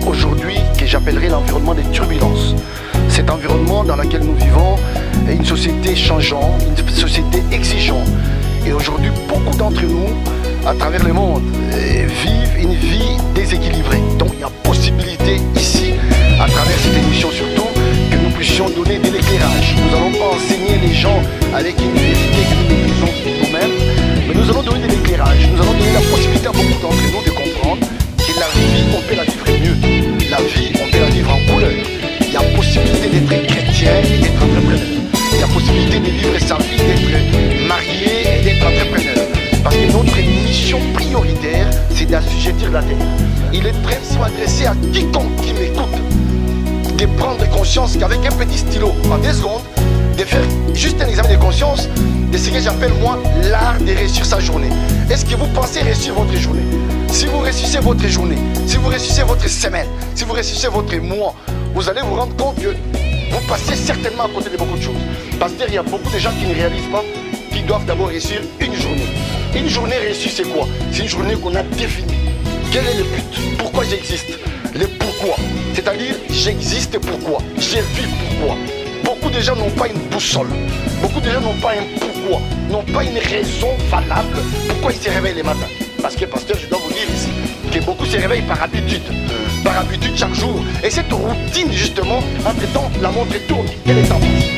aujourd'hui que j'appellerai l'environnement des turbulences. Cet environnement dans lequel nous vivons est une société changeante, une société exigeante. Et aujourd'hui, beaucoup d'entre nous, à travers le monde, vivent une vie déséquilibrée. Donc il y a possibilité ici, à travers cette émission surtout, que nous puissions donner de l'éclairage. Nous n'allons pas enseigner les gens avec une vérité que nous maîtrisons nous-mêmes, mais nous allons donner de l'éclairage. Nous allons donner la possibilité à beaucoup d'entre nous de comprendre que la vie, on peut la vivre mieux. La vie, on peut la vivre en couleur. Il y a possibilité d'être chrétien et d'être entrepreneur. Il y a possibilité de vivre sa vie, d'être marié et d'être entrepreneur. Parce que notre mission prioritaire, c'est d'assujettir la terre. Il est prêt à m'adresser à quiconque qui m'écoute, de prendre conscience qu'avec un petit stylo, en 2 secondes, de faire juste un examen de conscience de ce que j'appelle moi l'art de réussir sa journée. Est-ce que vous pensez réussir votre journée? Si vous réussissez votre journée, si vous réussissez votre semaine, si vous réussissez votre mois, vous allez vous rendre compte que vous passez certainement à côté de beaucoup de choses. Parce qu'il y a beaucoup de gens qui ne réalisent pas qu'ils doivent d'abord réussir une journée. Une journée réussie, c'est quoi? C'est une journée qu'on a définie. Quel est le but? Pourquoi j'existe? Le pourquoi. C'est-à-dire, j'existe pourquoi? Je vis pourquoi? Beaucoup de gens n'ont pas une boussole. Beaucoup de gens n'ont pas un pourquoi. N'ont pas une raison valable pourquoi ils se réveillent les matins. Parce que, pasteur, je dois vous dire ici que beaucoup se réveillent par habitude. Par habitude chaque jour. Et cette routine, justement, entre-temps, la montre tourne. Quelle est en face?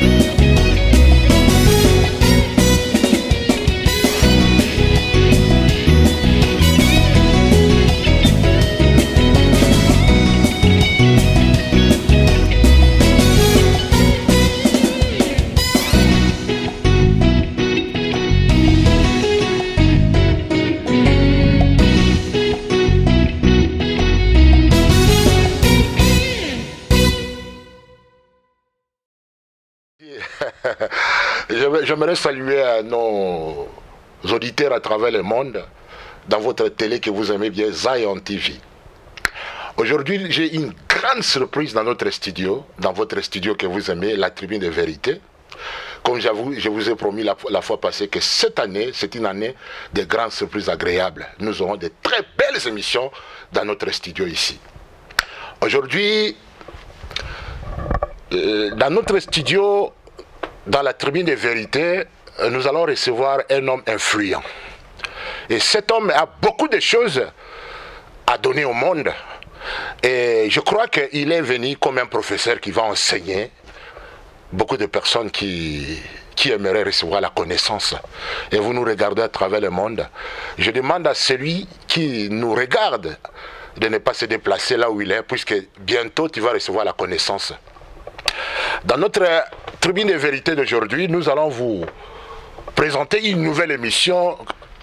J'aimerais saluer nos auditeurs à travers le monde, dans votre télé que vous aimez bien, Zion TV. Aujourd'hui, j'ai une grande surprise dans notre studio, dans votre studio que vous aimez, la Tribune de Vérité. Comme je vous ai promis la fois passée que cette année, c'est une année de grandes surprises agréables. Nous aurons de très belles émissions dans notre studio ici. Aujourd'hui, dans notre studio, dans la Tribune de Vérité, nous allons recevoir un homme influent. Et cet homme a beaucoup de choses à donner au monde. Et je crois qu'il est venu comme un professeur qui va enseigner beaucoup de personnes qui aimeraient recevoir la connaissance. Et vous nous regardez à travers le monde. Je demande à celui qui nous regarde de ne pas se déplacer là où il est, puisque bientôt tu vas recevoir la connaissance. Dans notre Tribune de Vérité d'aujourd'hui, nous allons vous présenter une nouvelle émission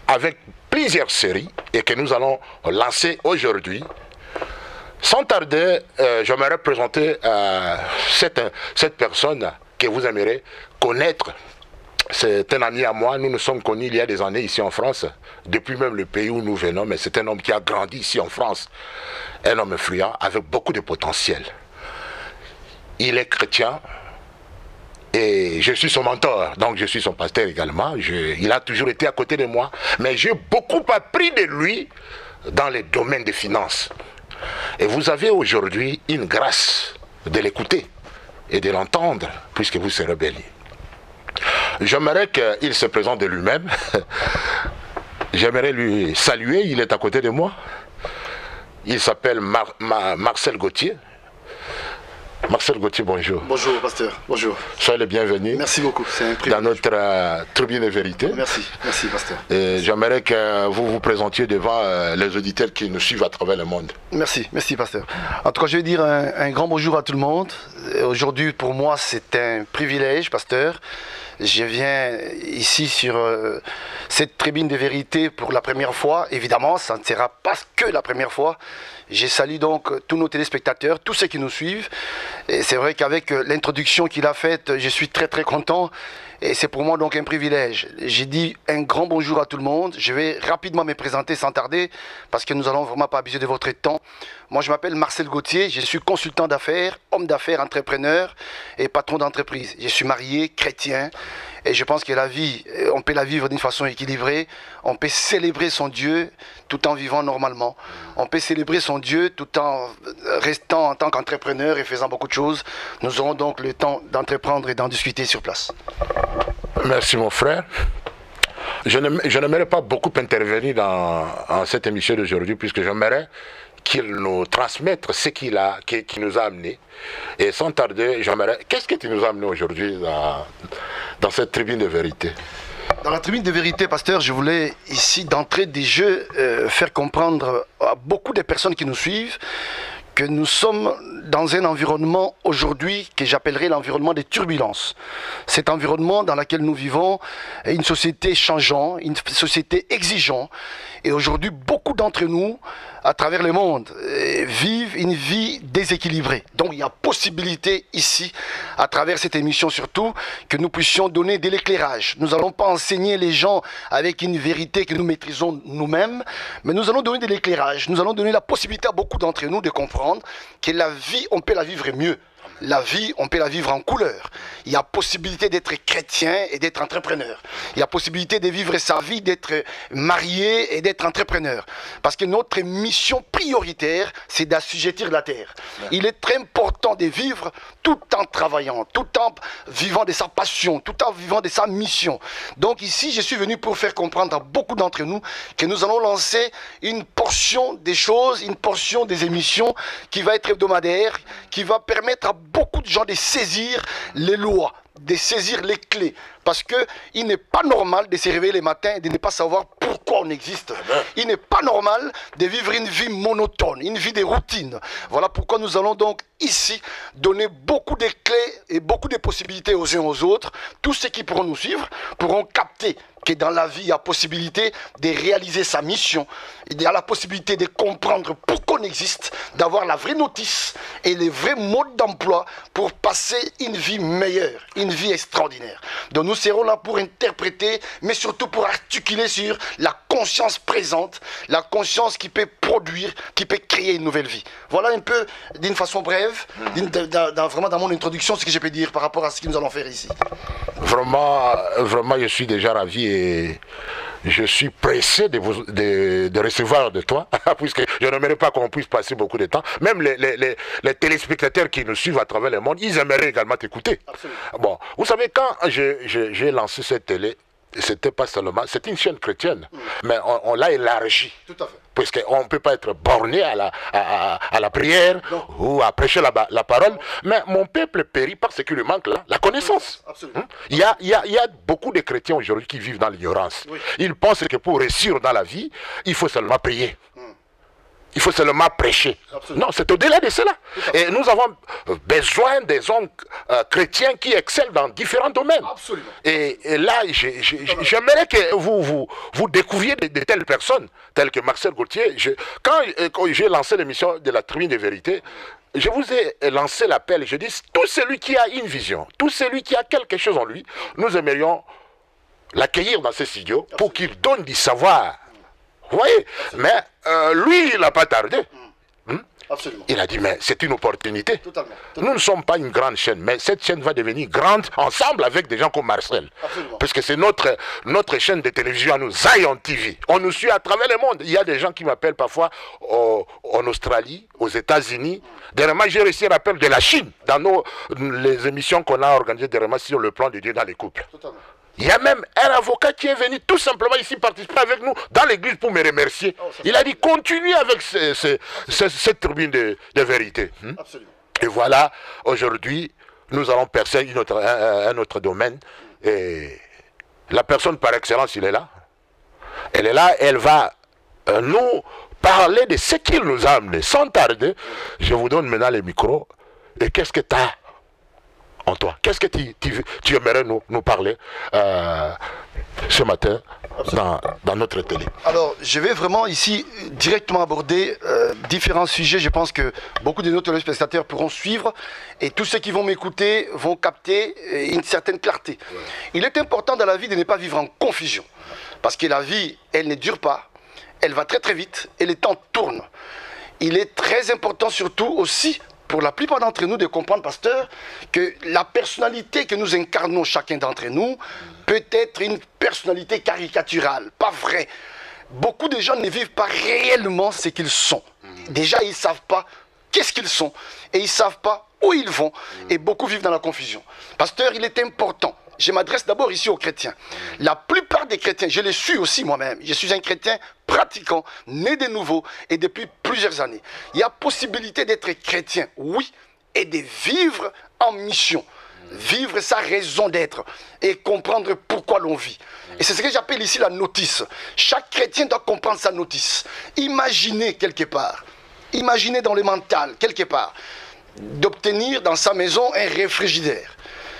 avec plusieurs séries et que nous allons lancer aujourd'hui. Sans tarder, j'aimerais présenter cette personne que vous aimeriez connaître. C'est un ami à moi, nous nous sommes connus il y a des années ici en France, depuis même le pays où nous venons, mais c'est un homme qui a grandi ici en France, un homme influent avec beaucoup de potentiel. Il est chrétien et je suis son mentor, donc je suis son pasteur également. Il a toujours été à côté de moi, mais j'ai beaucoup appris de lui dans les domaines des finances. Et vous avez aujourd'hui une grâce de l'écouter et de l'entendre, puisque vous serez bénis. J'aimerais qu'il se présente de lui-même. J'aimerais lui saluer, il est à côté de moi. Il s'appelle Marcel Gauthier. Marcel Gauthier, bonjour. Bonjour, pasteur. Bonjour. Soyez le bienvenu. Merci beaucoup. C'est un privilège. Dans notre Tribune de Vérité. Merci, merci, pasteur. J'aimerais que vous vous présentiez devant les auditeurs qui nous suivent à travers le monde. Merci, merci, pasteur. En tout cas, je vais dire un grand bonjour à tout le monde. Aujourd'hui, pour moi, c'est un privilège, pasteur. Je viens ici sur cette Tribune de Vérité pour la première fois. Évidemment, ça ne sera pas que la première fois. Je salue donc tous nos téléspectateurs, tous ceux qui nous suivent. Et c'est vrai qu'avec l'introduction qu'il a faite, je suis très très content. Et c'est pour moi donc un privilège. J'ai dit un grand bonjour à tout le monde. Je vais rapidement me présenter sans tarder parce que nous allons vraiment pas abuser de votre temps. Moi, je m'appelle Marcel Gauthier. Je suis consultant d'affaires, homme d'affaires, entrepreneur et patron d'entreprise. Je suis marié, chrétien. Et je pense que la vie, on peut la vivre d'une façon équilibrée. On peut célébrer son Dieu tout en vivant normalement. On peut célébrer son Dieu tout en restant en tant qu'entrepreneur et faisant beaucoup de choses. Nous aurons donc le temps d'entreprendre et d'en discuter sur place. Merci mon frère. Je n'aimerais pas beaucoup intervenir dans cette émission d'aujourd'hui puisque j'aimerais qu'il nous transmette ce qui nous a amené. Et sans tarder, j'aimerais... Qu'est-ce que tu nous as amené aujourd'hui dans cette tribune de vérité? Dans la tribune de vérité, pasteur, je voulais ici d'entrée des jeux faire comprendre à beaucoup de personnes qui nous suivent que nous sommes dans un environnement aujourd'hui que j'appellerais l'environnement des turbulences. Cet environnement dans lequel nous vivons est une société changeante, une société exigeante. Et aujourd'hui, beaucoup d'entre nous, à travers le monde, vivent une vie déséquilibrée. Donc il y a possibilité ici, à travers cette émission surtout, que nous puissions donner de l'éclairage. Nous n'allons pas enseigner les gens avec une vérité que nous maîtrisons nous-mêmes, mais nous allons donner de l'éclairage. Nous allons donner la possibilité à beaucoup d'entre nous de comprendre que la vie, on peut la vivre mieux. La vie, on peut la vivre en couleur. Il y a possibilité d'être chrétien et d'être entrepreneur. Il y a possibilité de vivre sa vie, d'être marié et d'être entrepreneur. Parce que notre mission prioritaire, c'est d'assujettir la terre. Il est très important de vivre tout en travaillant, tout en vivant de sa passion, tout en vivant de sa mission. Donc ici, je suis venu pour faire comprendre à beaucoup d'entre nous que nous allons lancer une portion des choses, une portion des émissions qui va être hebdomadaire, qui va permettre à beaucoup de gens de saisir les lois, de saisir les clés. Parce qu'il n'est pas normal de se réveiller le matin et de ne pas savoir pourquoi on existe. Il n'est pas normal de vivre une vie monotone, une vie de routine. Voilà pourquoi nous allons donc ici donner beaucoup de clés et beaucoup de possibilités aux uns aux autres. Tous ceux qui pourront nous suivre pourront capter que dans la vie, il y a possibilité de réaliser sa mission. Il y a la possibilité de comprendre pourquoi on existe, d'avoir la vraie notice et les vrais modes d'emploi pour passer une vie meilleure, une vie extraordinaire. Donc nous serons là pour interpréter, mais surtout pour articuler sur la conscience présente, la conscience qui peut produire, qui peut créer une nouvelle vie. Voilà un peu, d'une façon brève, vraiment dans mon introduction, ce que je peux dire par rapport à ce que nous allons faire ici. Vraiment, je suis déjà ravi et je suis pressé de recevoir de toi, puisque je n'aimerais pas qu'on puisse passer beaucoup de temps. Même les téléspectateurs qui nous suivent à travers le monde, ils aimeraient également t'écouter. Bon, vous savez, quand j'ai lancé cette télé, c'était pas seulement, c'était une chaîne chrétienne, mais on l'a élargie. Tout à fait. Parce qu'on ne peut pas être borné à la prière ou à prêcher la parole. Mais mon peuple périt parce qu'il lui manque la connaissance. Absolument. Il y a beaucoup de chrétiens aujourd'hui qui vivent dans l'ignorance. Oui. Ils pensent que pour réussir dans la vie, il faut seulement prier. Il faut seulement prêcher. Absolument. Non, c'est au-delà de cela. Et nous avons besoin des hommes chrétiens qui excellent dans différents domaines. Absolument. Et là, j'aimerais que vous découvriez de telles personnes, telles que Marcel Gauthier. Quand j'ai lancé l'émission de la Tribune des Vérités, je vous ai lancé l'appel. Je dis, tout celui qui a une vision, tout celui qui a quelque chose en lui, nous aimerions l'accueillir dans ce studio pour qu'il donne du savoir. Vous voyez, mais lui, il n'a pas tardé. Absolument. Il a dit, mais c'est une opportunité. Totalement. Nous ne sommes pas une grande chaîne, mais cette chaîne va devenir grande ensemble avec des gens comme Marcel. Absolument. Parce que c'est notre chaîne de télévision à nous, Zion TV. On nous suit à travers le monde. Il y a des gens qui m'appellent parfois en Australie, aux États-Unis. Dernièrement, j'ai reçu un appel de la Chine dans les émissions qu'on a organisées dernièrement sur le plan de Dieu dans les couples. Totalement. Il y a même un avocat qui est venu tout simplement ici participer avec nous dans l'église pour me remercier. Il a dit, continuez avec cette tribune de vérité. Absolument. Et voilà, aujourd'hui, nous allons percer un autre domaine. Et la personne par excellence, elle est là. Elle est là, elle va nous parler de ce qu'il nous a amené. Sans tarder, je vous donne maintenant le micro. Et qu'est-ce que tu as en toi? Qu'est-ce que tu aimerais nous parler ce matin dans notre télé? Alors, je vais vraiment ici directement aborder différents sujets. Je pense que beaucoup de nos téléspectateurs pourront suivre et tous ceux qui vont m'écouter vont capter une certaine clarté. Ouais. Il est important dans la vie de ne pas vivre en confusion parce que la vie, elle ne dure pas, elle va très très vite et les temps tournent. Il est très important surtout aussi pour la plupart d'entre nous de comprendre, pasteur, que la personnalité que nous incarnons chacun d'entre nous peut être une personnalité caricaturale, pas vraie. Beaucoup de gens ne vivent pas réellement ce qu'ils sont. Déjà, ils ne savent pas qu'est-ce qu'ils sont et ils ne savent pas où ils vont. Et beaucoup vivent dans la confusion. Pasteur, il est important. Je m'adresse d'abord ici aux chrétiens. La plupart des chrétiens, je les suis aussi moi-même. Je suis un chrétien pratiquant, né de nouveau et depuis plusieurs années. Il y a possibilité d'être chrétien, oui, et de vivre en mission. Vivre sa raison d'être et comprendre pourquoi l'on vit. Et c'est ce que j'appelle ici la notice. Chaque chrétien doit comprendre sa notice. Imaginez quelque part, imaginez dans le mental quelque part, d'obtenir dans sa maison un réfrigérateur.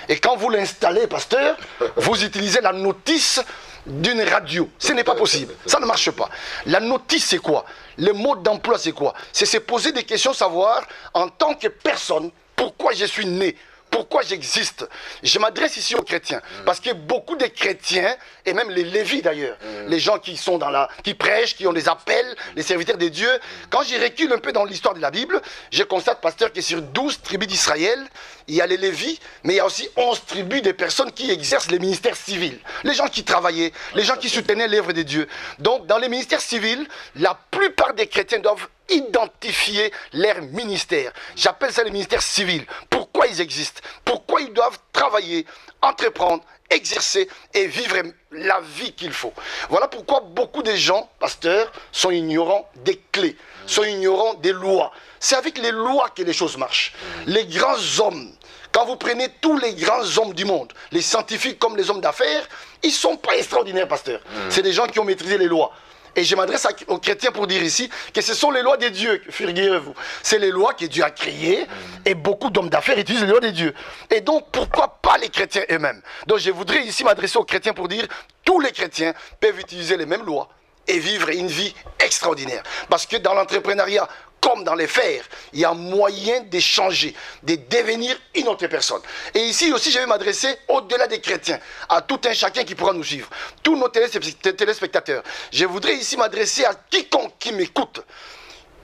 Et quand vous l'installez, pasteur, vous utilisez la notice d'une radio. Ce n'est pas possible. Ça ne marche pas. La notice, c'est quoi? Le mode d'emploi, c'est quoi? C'est se poser des questions, savoir, en tant que personne, pourquoi je suis né. Pourquoi j'existe? Je m'adresse ici aux chrétiens. Parce que beaucoup de chrétiens, et même les lévites d'ailleurs, les gens qui sont qui prêchent, qui ont des appels, les serviteurs de Dieu, quand je recule un peu dans l'histoire de la Bible, je constate, pasteur, que sur 12 tribus d'Israël, il y a les lévites, mais il y a aussi 11 tribus de personnes qui exercent les ministères civils. Les gens qui travaillaient, les gens qui soutenaient l'œuvre de Dieu. Donc, dans les ministères civils, la plupart des chrétiens doivent identifier leur ministère. J'appelle ça le ministère civil. Pourquoi ils existent? Pourquoi ils doivent travailler, entreprendre, exercer et vivre la vie qu'il faut. Voilà pourquoi beaucoup de gens, pasteurs, sont ignorants des clés, sont ignorants des lois. C'est avec les lois que les choses marchent. Les grands hommes, quand vous prenez tous les grands hommes du monde, les scientifiques comme les hommes d'affaires, ils ne sont pas extraordinaires, pasteur. C'est des gens qui ont maîtrisé les lois. Et je m'adresse aux chrétiens pour dire ici que ce sont les lois de Dieu, figurez-vous. C'est les lois que Dieu a créées et beaucoup d'hommes d'affaires utilisent les lois de Dieu. Et donc, pourquoi pas les chrétiens eux-mêmes? Donc, je voudrais ici m'adresser aux chrétiens pour dire tous les chrétiens peuvent utiliser les mêmes lois et vivre une vie extraordinaire. Parce que dans l'entrepreneuriat, comme dans les fers, il y a moyen de changer, de devenir une autre personne. Et ici aussi, je vais m'adresser au-delà des chrétiens, à tout un chacun qui pourra nous suivre, tous nos téléspectateurs. Je voudrais ici m'adresser à quiconque qui m'écoute,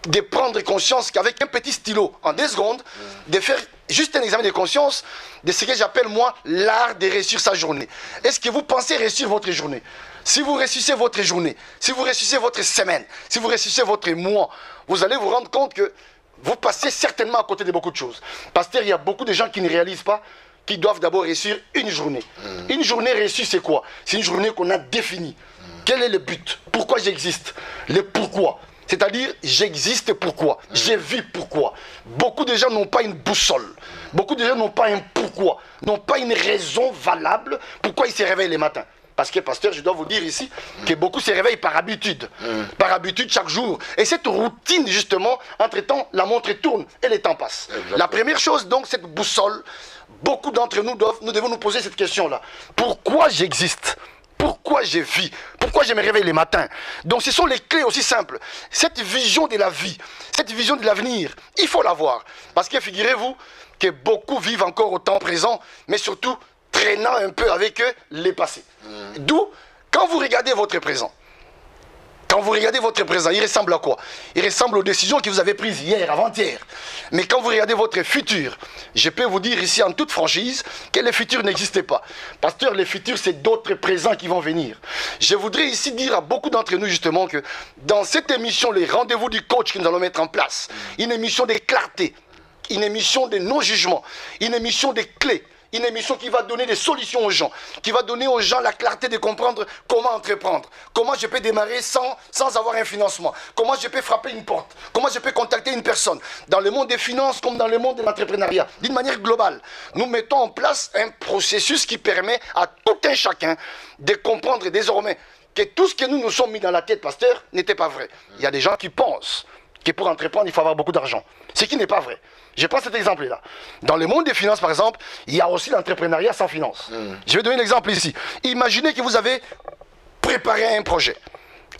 de prendre conscience qu'avec un petit stylo, en 2 secondes, de faire juste un examen de conscience de ce que j'appelle moi l'art de réussir sa journée. Est-ce que vous pensez réussir votre journée? Si vous réussissez votre journée, si vous réussissez votre semaine, si vous réussissez votre mois, vous allez vous rendre compte que vous passez certainement à côté de beaucoup de choses. Pasteur, il y a beaucoup de gens qui ne réalisent pas qu'ils doivent d'abord réussir une journée. Une journée réussie, c'est quoi? C'est une journée qu'on a définie. Quel est le but? Pourquoi j'existe? Le pourquoi. C'est-à-dire, j'existe pourquoi? Je vis pourquoi? Beaucoup de gens n'ont pas une boussole. Beaucoup de gens n'ont pas un pourquoi. N'ont pas une raison valable pourquoi ils se réveillent les matins. Parce que, pasteur, je dois vous dire ici que beaucoup se réveillent par habitude. Par habitude chaque jour. Et cette routine, justement, entre-temps, la montre tourne et le temps passe. Exactement. La première chose, donc, cette boussole, beaucoup d'entre nous devons nous poser cette question-là. Pourquoi j'existe? Pourquoi je vis? Pourquoi je me réveille les matins? Donc ce sont les clés aussi simples. Cette vision de la vie, cette vision de l'avenir, il faut l'avoir. Parce que figurez-vous que beaucoup vivent encore au temps présent, mais surtout traînant un peu avec eux les passés. D'où, quand vous regardez votre présent, il ressemble à quoi? Il ressemble aux décisions que vous avez prises hier, avant-hier. Mais quand vous regardez votre futur, je peux vous dire ici en toute franchise que le futur n'existe pas. Pasteur, le futur, c'est d'autres présents qui vont venir. Je voudrais ici dire à beaucoup d'entre nous justement que dans cette émission, les rendez-vous du coach que nous allons mettre en place, une émission de clarté, une émission de non-jugement, une émission de clés, une émission qui va donner des solutions aux gens, qui va donner aux gens la clarté de comprendre comment entreprendre, comment je peux démarrer sans avoir un financement, comment je peux frapper une porte, comment je peux contacter une personne, dans le monde des finances comme dans le monde de l'entrepreneuriat, d'une manière globale. Nous mettons en place un processus qui permet à tout un chacun de comprendre désormais que tout ce que nous nous sommes mis dans la tête, pasteur, n'était pas vrai. Il y a des gens qui pensent que pour entreprendre, il faut avoir beaucoup d'argent, ce qui n'est pas vrai. Je prends cet exemple-là. Dans le monde des finances, par exemple, il y a aussi l'entrepreneuriat sans finance. Je vais donner un exemple ici. Imaginez que vous avez préparé un projet.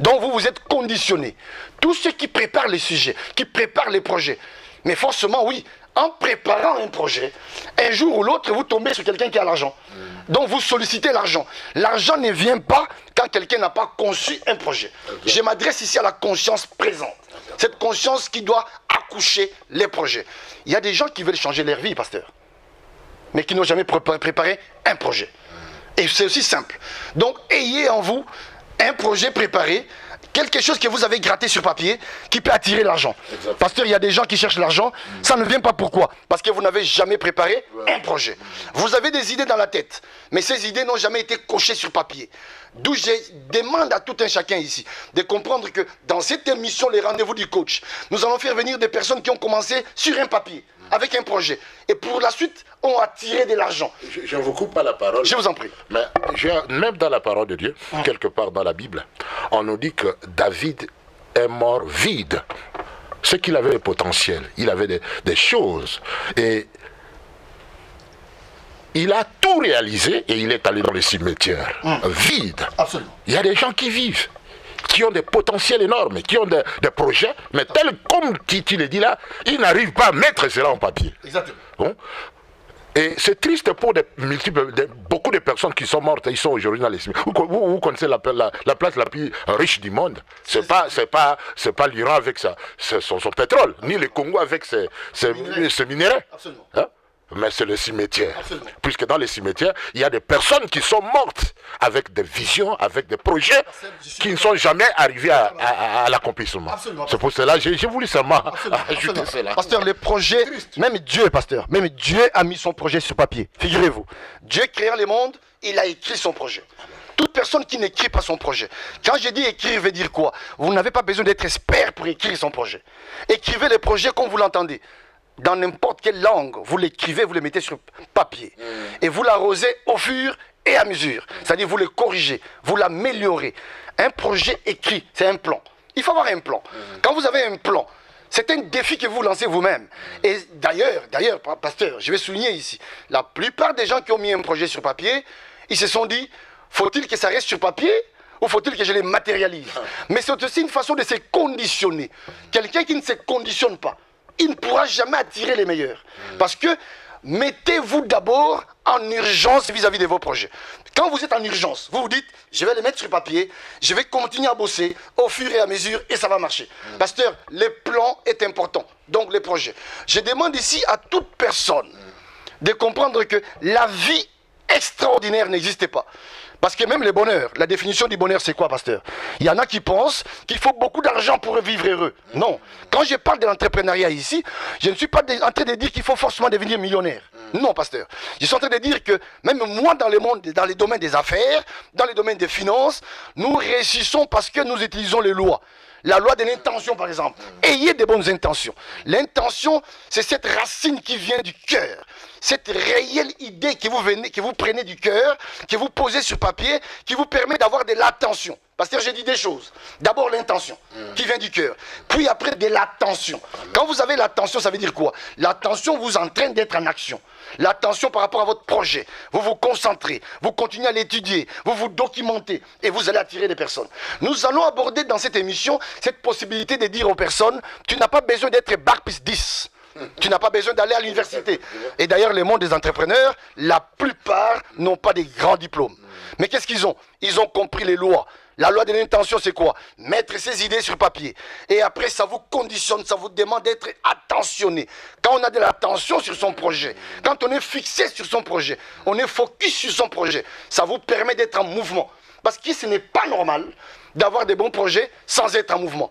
Donc vous vous êtes conditionné. Tous ceux qui préparent les sujets, qui préparent les projets. Mais forcément, oui, en préparant un projet, un jour ou l'autre, vous tombez sur quelqu'un qui a l'argent. Donc vous sollicitez l'argent. L'argent ne vient pas quand quelqu'un n'a pas conçu un projet. Je m'adresse ici à la conscience présente. Cette conscience qui doit accoucher les projets. Il y a des gens qui veulent changer leur vie, pasteur, mais qui n'ont jamais préparé un projet. Et c'est aussi simple. Donc, ayez en vous un projet préparé, quelque chose que vous avez gratté sur papier, qui peut attirer l'argent. Pasteur, il y a des gens qui cherchent l'argent, ça ne vient pas pourquoi? Parce que vous n'avez jamais préparé un projet. Vous avez des idées dans la tête, mais ces idées n'ont jamais été cochées sur papier. D'où je demande à tout un chacun ici de comprendre que dans cette émission, les rendez-vous du coach, nous allons faire venir des personnes qui ont commencé sur un papier, avec un projet. Et pour la suite, ont attiré de l'argent. Je ne vous coupe pas la parole. Je vous en prie. Mais même dans la parole de Dieu, quelque part dans la Bible, on nous dit que David est mort vide. C'est qu'il avait le potentiel, il avait des choses. Et il a tout réalisé et il est allé dans les cimetières vides. Absolument. Il y a des gens qui vivent, qui ont des potentiels énormes, qui ont des projets, mais tel comme tu le dis là, ils n'arrivent pas à mettre cela en papier. Exactement. Bon. Et c'est triste pour beaucoup de personnes qui sont mortes, ils sont aujourd'hui dans les cimetières. Vous connaissez la place la plus riche du monde. C'est pas l'Iran avec son pétrole, ni le Congo avec ses minéraux. Absolument. Hein? Mais c'est le cimetière. Absolument. Puisque dans les cimetières, il y a des personnes qui sont mortes avec des visions, avec des projets qui ne sont jamais arrivés à l'accomplissement. C'est pour cela que j'ai voulu seulement ajouter cela. Pasteur, les projets, même Dieu, pasteur, même Dieu a mis son projet sur papier. Figurez-vous, Dieu créant le monde, il a écrit son projet. Toute personne qui n'écrit pas son projet. Quand je dis écrire, veut dire quoi? Vous n'avez pas besoin d'être expert pour écrire son projet. Écrivez le projet comme vous l'entendez. Dans n'importe quelle langue, vous l'écrivez, vous le mettez sur papier. Et vous l'arrosez au fur et à mesure. C'est-à-dire vous le corrigez, vous l'améliorez. Un projet écrit, c'est un plan. Il faut avoir un plan. Quand vous avez un plan, c'est un défi que vous lancez vous-même. Et d'ailleurs, pasteur, je vais souligner ici, la plupart des gens qui ont mis un projet sur papier, ils se sont dit, faut-il que ça reste sur papier ou faut-il que je les matérialise? Mais c'est aussi une façon de se conditionner. Quelqu'un qui ne se conditionne pas, il ne pourra jamais attirer les meilleurs. Parce que mettez-vous d'abord en urgence vis-à-vis de vos projets. Quand vous êtes en urgence, vous vous dites, je vais les mettre sur papier, je vais continuer à bosser au fur et à mesure et ça va marcher. Pasteur, le plan est important, donc les projets. Je demande ici à toute personne de comprendre que la vie extraordinaire n'existe pas. Parce que même le bonheur, la définition du bonheur, c'est quoi, pasteur? Il y en a qui pensent qu'il faut beaucoup d'argent pour vivre heureux. Non. Quand je parle de l'entrepreneuriat ici, je ne suis pas en train de dire qu'il faut forcément devenir millionnaire. Non, pasteur. Je suis en train de dire que même moi, dans le monde, dans les domaines des affaires, dans les domaines des finances, nous réussissons parce que nous utilisons les lois. La loi de l'intention, par exemple. Ayez de bonnes intentions. L'intention, c'est cette racine qui vient du cœur. Cette réelle idée que vous prenez du cœur, que vous posez sur papier, qui vous permet d'avoir de l'attention. Parce que j'ai dit des choses. D'abord l'intention, qui vient du cœur. Puis après de l'attention. Quand vous avez l'attention, ça veut dire quoi? L'attention vous entraîne d'être en action. L'attention par rapport à votre projet. Vous vous concentrez, vous continuez à l'étudier, vous vous documentez et vous allez attirer des personnes. Nous allons aborder dans cette émission cette possibilité de dire aux personnes, tu n'as pas besoin d'être bac plus 10. Tu n'as pas besoin d'aller à l'université. Et d'ailleurs, le monde des entrepreneurs, la plupart n'ont pas de grands diplômes. Mais qu'est-ce qu'ils ont? Ils ont compris les lois. La loi de l'intention, c'est quoi? Mettre ses idées sur papier. Et après, ça vous conditionne, ça vous demande d'être attentionné. Quand on a de l'attention sur son projet, quand on est fixé sur son projet, on est focus sur son projet, ça vous permet d'être en mouvement. Parce que ce n'est pas normal d'avoir des bons projets sans être en mouvement.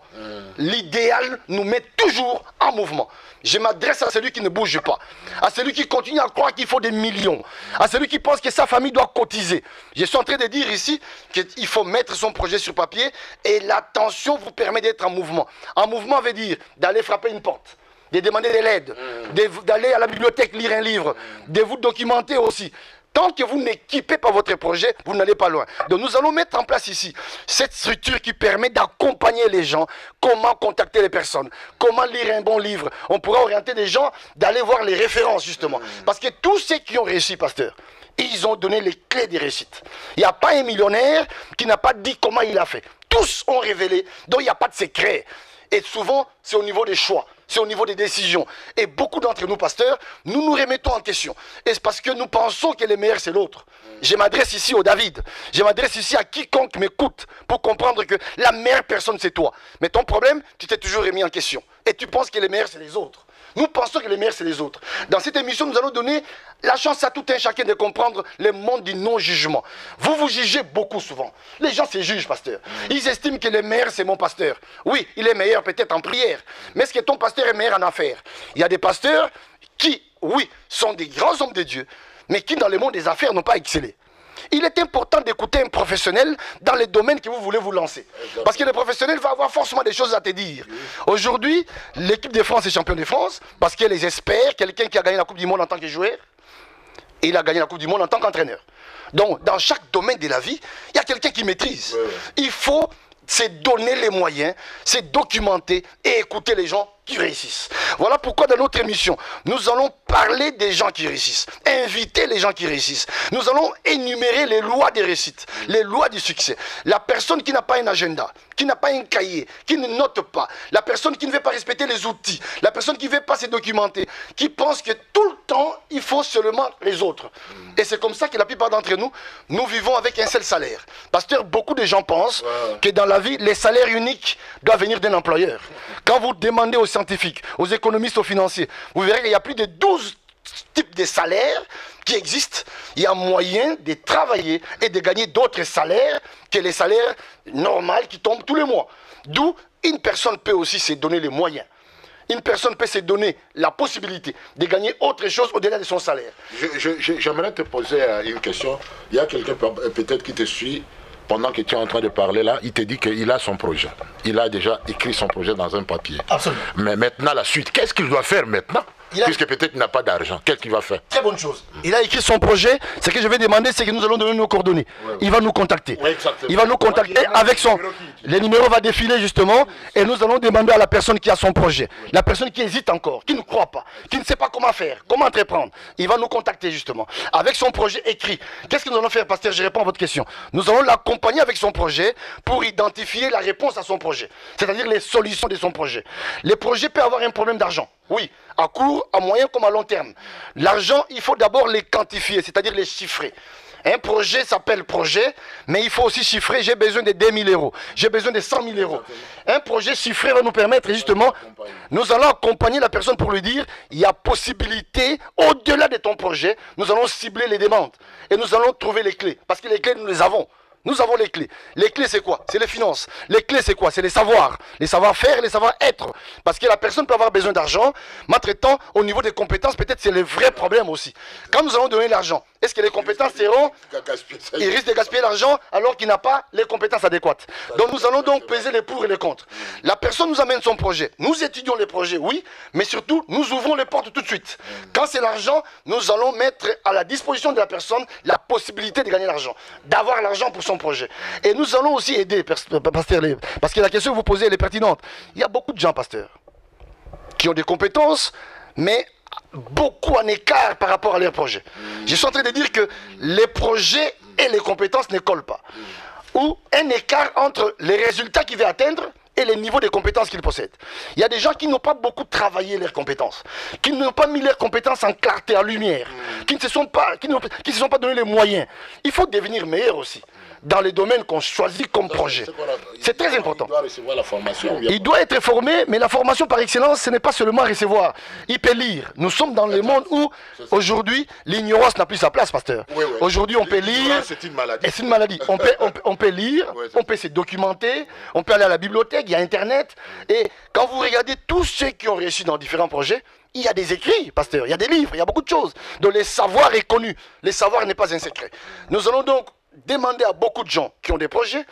L'idéal nous met toujours en mouvement. Je m'adresse à celui qui ne bouge pas, à celui qui continue à croire qu'il faut des millions, à celui qui pense que sa famille doit cotiser. Je suis en train de dire ici qu'il faut mettre son projet sur papier et l'attention vous permet d'être en mouvement. En mouvement veut dire d'aller frapper une porte, de demander de l'aide, d'aller à la bibliothèque lire un livre, de vous documenter aussi. Tant que vous n'équipez pas votre projet, vous n'allez pas loin. Donc nous allons mettre en place ici cette structure qui permet d'accompagner les gens, comment contacter les personnes, comment lire un bon livre. On pourra orienter les gens d'aller voir les références justement. Parce que tous ceux qui ont réussi, pasteur, ils ont donné les clés des réussites. Il n'y a pas un millionnaire qui n'a pas dit comment il a fait. Tous ont révélé, donc il n'y a pas de secret. Et souvent, c'est au niveau des choix, c'est au niveau des décisions. Et beaucoup d'entre nous, pasteurs, nous nous remettons en question. Et c'est parce que nous pensons que le meilleur, c'est l'autre. Je m'adresse ici au David. Je m'adresse ici à quiconque m'écoute pour comprendre que la meilleure personne, c'est toi. Mais ton problème, tu t'es toujours remis en question. et tu penses que les meilleurs, c'est les autres. Nous pensons que les meilleurs, c'est les autres. Dans cette émission, nous allons donner la chance à tout un chacun de comprendre le monde du non-jugement. Vous vous jugez beaucoup souvent. Les gens se jugent, pasteur. Ils estiment que le meilleur, c'est mon pasteur. Oui, il est meilleur peut-être en prière. Mais est-ce que ton pasteur est meilleur en affaires? Il y a des pasteurs qui, oui, sont des grands hommes de Dieu, mais qui, dans le monde des affaires, n'ont pas excellé. Il est important d'écouter un professionnel dans les domaines que vous voulez vous lancer. Parce que le professionnel va avoir forcément des choses à te dire. Aujourd'hui, l'équipe de France est champion de France parce qu'elle les espère, quelqu'un qui a gagné la Coupe du Monde en tant que joueur, et il a gagné la Coupe du Monde en tant qu'entraîneur. Donc, dans chaque domaine de la vie, il y a quelqu'un qui maîtrise. Il faut se donner les moyens, se documenter et écouter les gens qui réussissent. Voilà pourquoi dans notre émission, nous allons parler des gens qui réussissent, inviter les gens qui réussissent. Nous allons énumérer les lois des réussites, les lois du succès. La personne qui n'a pas un agenda, qui n'a pas un cahier, qui ne note pas, la personne qui ne veut pas respecter les outils, la personne qui ne veut pas se documenter, qui pense que tout le temps, il faut seulement les autres. Et c'est comme ça que la plupart d'entre nous, nous vivons avec un seul salaire. Pasteur, beaucoup de gens pensent que dans la vie, les salaires uniques doivent venir d'un employeur. Quand vous demandez aux scientifiques, aux économistes, aux financiers, vous verrez qu'il y a plus de 12 types de salaires qui existent. Il y a moyen de travailler et de gagner d'autres salaires que les salaires normaux qui tombent tous les mois. D'où une personne peut aussi se donner les moyens. Une personne peut se donner la possibilité de gagner autre chose au-delà de son salaire. J'aimerais te poser une question. Il y a quelqu'un peut-être qui te suit. Pendant que tu es en train de parler là, il te dit qu'il a son projet. Il a déjà écrit son projet dans un papier. Absolument. Mais maintenant, la suite, qu'est-ce qu'il doit faire maintenant? Puisque peut-être il n'a pas d'argent. Qu'est-ce qu'il va faire? Très bonne chose. Il a écrit son projet. Ce que je vais demander, c'est que nous allons donner nos coordonnées. Il va nous contacter. Il va nous contacter avec son... Le numéro va défiler justement et nous allons demander à la personne qui a son projet, la personne qui hésite encore, qui ne croit pas, qui ne sait pas comment faire, comment entreprendre. Il va nous contacter justement avec son projet écrit. Qu'est-ce que nous allons faire, pasteur? Je réponds à votre question. Nous allons l'accompagner avec son projet pour identifier la réponse à son projet, c'est-à-dire les solutions de son projet. Le projet peut avoir un problème d'argent. Oui, à court, à moyen comme à long terme. L'argent, il faut d'abord les quantifier, c'est-à-dire les chiffrer. Un projet s'appelle projet, mais il faut aussi chiffrer, j'ai besoin de 2 000 euros, j'ai besoin de 100 000 euros. Un projet chiffré va nous permettre justement, nous allons accompagner la personne pour lui dire, il y a possibilité, au-delà de ton projet, nous allons cibler les demandes et nous allons trouver les clés, parce que les clés, nous les avons. Nous avons les clés. Les clés, c'est quoi? C'est les finances. Les clés, c'est quoi? C'est les savoirs. Les savoir-faire et les savoir-être. Parce que la personne peut avoir besoin d'argent, mais entre-temps, au niveau des compétences, peut-être c'est le vrai problème aussi. Quand nous allons donner l'argent, est-ce que les compétences seront... Il risque de gaspiller l'argent alors qu'il n'a pas les compétences adéquates. Donc nous allons donc peser les pour et les contre. La personne nous amène son projet. Nous étudions les projets, oui, mais surtout, nous ouvrons les portes tout de suite. Quand c'est l'argent, nous allons mettre à la disposition de la personne la possibilité de gagner l'argent, d'avoir l'argent pour son projet. Et nous allons aussi aider, pasteur, parce que la question que vous posez, elle est pertinente. Il y a beaucoup de gens, pasteur, qui ont des compétences, mais beaucoup en écart par rapport à leurs projets. Je suis en train de dire que les projets et les compétences ne collent pas. Ou un écart entre les résultats qu'il veut atteindre et les niveaux de compétences qu'il possède. Il y a des gens qui n'ont pas beaucoup travaillé leurs compétences, qui n'ont pas mis leurs compétences en clarté, en lumière, qui ne se sont pas donné les moyens. Il faut devenir meilleur aussi dans les domaines qu'on choisit comme projet. C'est très important. Il doit recevoir la formation. Il doit être formé, mais la formation par excellence, ce n'est pas seulement recevoir. Il peut lire. Nous sommes dans le monde où, aujourd'hui, l'ignorance n'a plus sa place, pasteur. Aujourd'hui, on peut lire. C'est une maladie. Et c'est une maladie. On peut lire, on peut se documenter, on peut aller à la bibliothèque, il y a Internet. Et quand vous regardez tous ceux qui ont réussi dans différents projets, il y a des écrits, pasteur, il y a des livres, il y a beaucoup de choses. Donc le savoir est connu. Le savoir n'est pas un secret. Nous allons donc demander à beaucoup de gens qui ont des projets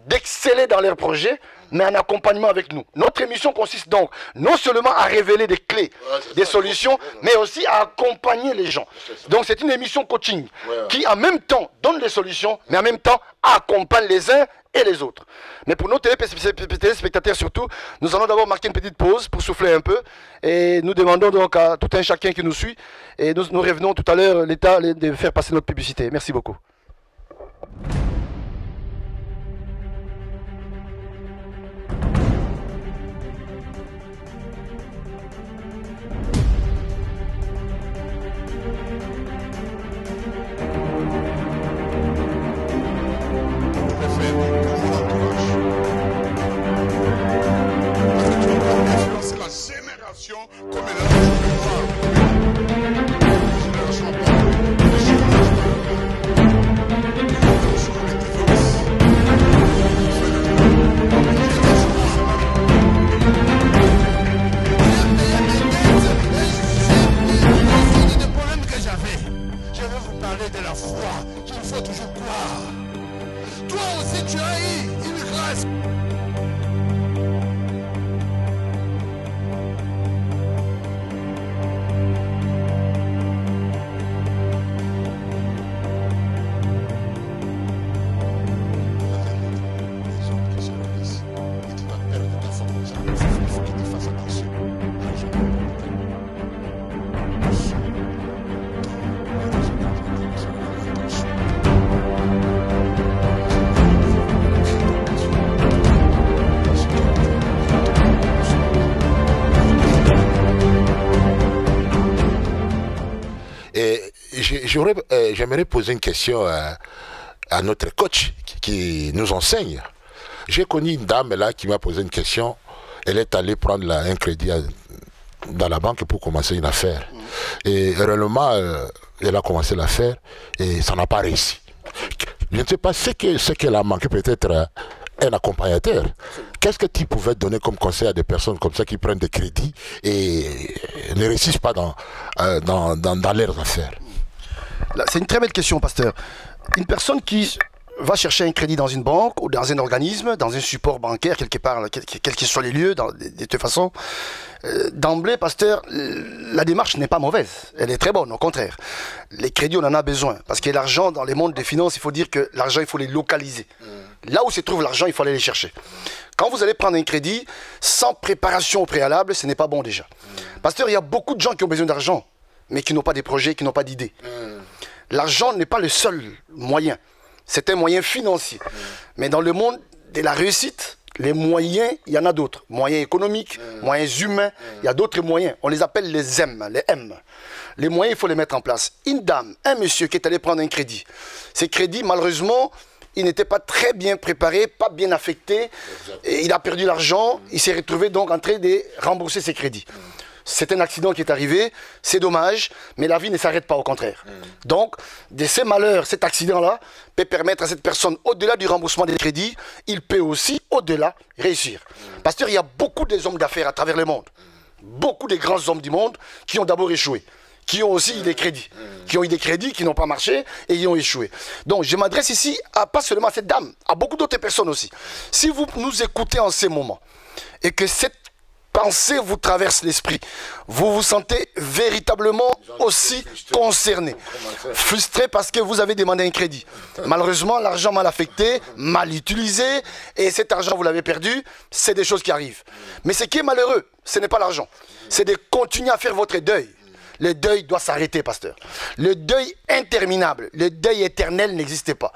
d'exceller dans leurs projets, mais en accompagnement avec nous. Notre émission consiste donc non seulement à révéler des clés, des solutions, mais aussi à accompagner les gens. Donc c'est une émission coaching qui en même temps donne les solutions, mais en même temps accompagne les uns et les autres. Mais pour nos téléspectateurs surtout, nous allons d'abord marquer une petite pause pour souffler un peu, et nous demandons donc à tout un chacun qui nous suit, et nous revenons tout à l'heure, l'État, de faire passer notre publicité. Merci beaucoup. faut toujours croire. Toi aussi, tu as eu une grâce. J'aimerais poser une question à notre coach qui nous enseigne. J'ai connu une dame là qui m'a posé une question. Elle est allée prendre un crédit dans la banque pour commencer une affaire. Et réellement, elle a commencé l'affaire et ça n'a pas réussi. Je ne sais pas ce qu'elle a manqué, peut-être un accompagnateur. Qu'est-ce que tu pouvais donner comme conseil à des personnes comme ça qui prennent des crédits et ne réussissent pas dans leurs affaires? C'est une très belle question, pasteur. Une personne qui va chercher un crédit dans une banque ou dans un organisme, dans un support bancaire, quelque part, quels que soient les lieux, de toute façon, d'emblée, pasteur, la démarche n'est pas mauvaise. Elle est très bonne, au contraire. Les crédits, on en a besoin. Parce que l'argent, dans les mondes des finances, il faut dire que l'argent, il faut les localiser. Là où se trouve l'argent, il faut aller les chercher. Quand vous allez prendre un crédit, sans préparation au préalable, ce n'est pas bon déjà. Pasteur, il y a beaucoup de gens qui ont besoin d'argent, mais qui n'ont pas des projets, qui n'ont pas d'idées. L'argent n'est pas le seul moyen. C'est un moyen financier. Mais dans le monde de la réussite, les moyens, il y en a d'autres. Moyens économiques, moyens humains, il y a d'autres moyens. On les appelle les M, les M. Les moyens, il faut les mettre en place. Une dame, un monsieur qui est allé prendre un crédit. Ces crédits, malheureusement, il n'était pas très bien préparé, pas bien affecté. Et il a perdu l'argent. Il s'est retrouvé donc en train de rembourser ses crédits. C'est un accident qui est arrivé, c'est dommage, mais la vie ne s'arrête pas, au contraire. Donc, de ces malheurs, cet accident-là peut permettre à cette personne, au-delà du remboursement des crédits, il peut aussi, au-delà, réussir. Parce qu'il y a beaucoup d'hommes d'affaires à travers le monde, beaucoup de grands hommes du monde qui ont d'abord échoué, qui ont aussi eu des crédits, qui n'ont pas marché et qui ont échoué. Donc, je m'adresse ici, pas seulement à cette dame, à beaucoup d'autres personnes aussi. Si vous nous écoutez en ces moments, et que cette pensée vous traverse l'esprit, vous vous sentez véritablement aussi concerné, frustré parce que vous avez demandé un crédit. Malheureusement, l'argent mal affecté, mal utilisé, et cet argent vous l'avez perdu, c'est des choses qui arrivent. Mais ce qui est malheureux, ce n'est pas l'argent, c'est de continuer à faire votre deuil. Le deuil doit s'arrêter, pasteur. Le deuil interminable, le deuil éternel n'existait pas.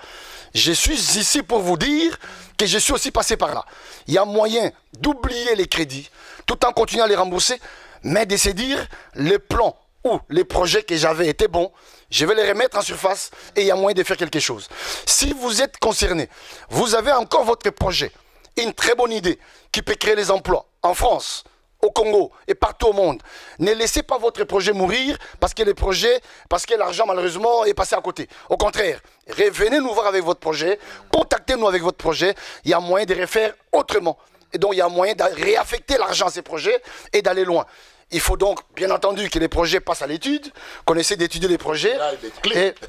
Je suis ici pour vous dire que je suis aussi passé par là. Il y a moyen d'oublier les crédits, tout en continuant à les rembourser, mais de se dire, les plans ou les projets que j'avais étaient bons, je vais les remettre en surface et il y a moyen de faire quelque chose. Si vous êtes concerné, vous avez encore votre projet, une très bonne idée qui peut créer les emplois en France, au Congo et partout au monde. Ne laissez pas votre projet mourir parce que l'argent malheureusement est passé à côté. Au contraire, revenez nous voir avec votre projet, contactez-nous avec votre projet, il y a moyen de refaire autrement. Et donc il y a moyen de réaffecter l'argent à ces projets et d'aller loin. Il faut donc, bien entendu, que les projets passent à l'étude, qu'on essaie d'étudier les projets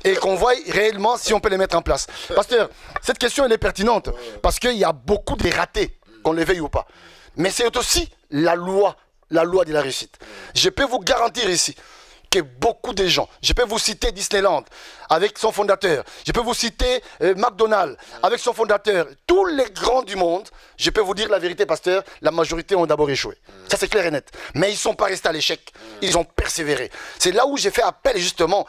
et qu'on voie réellement si on peut les mettre en place. Pasteur, cette question elle est pertinente parce qu'il y a beaucoup de ratés, qu'on le veuille ou pas. Mais c'est aussi la loi de la réussite. Je peux vous garantir ici que beaucoup de gens, je peux vous citer Disneyland avec son fondateur, je peux vous citer McDonald's avec son fondateur, tous les grands du monde, je peux vous dire la vérité, pasteur, la majorité ont d'abord échoué. Ça c'est clair et net. Mais ils ne sont pas restés à l'échec, ils ont persévéré. C'est là où j'ai fait appel justement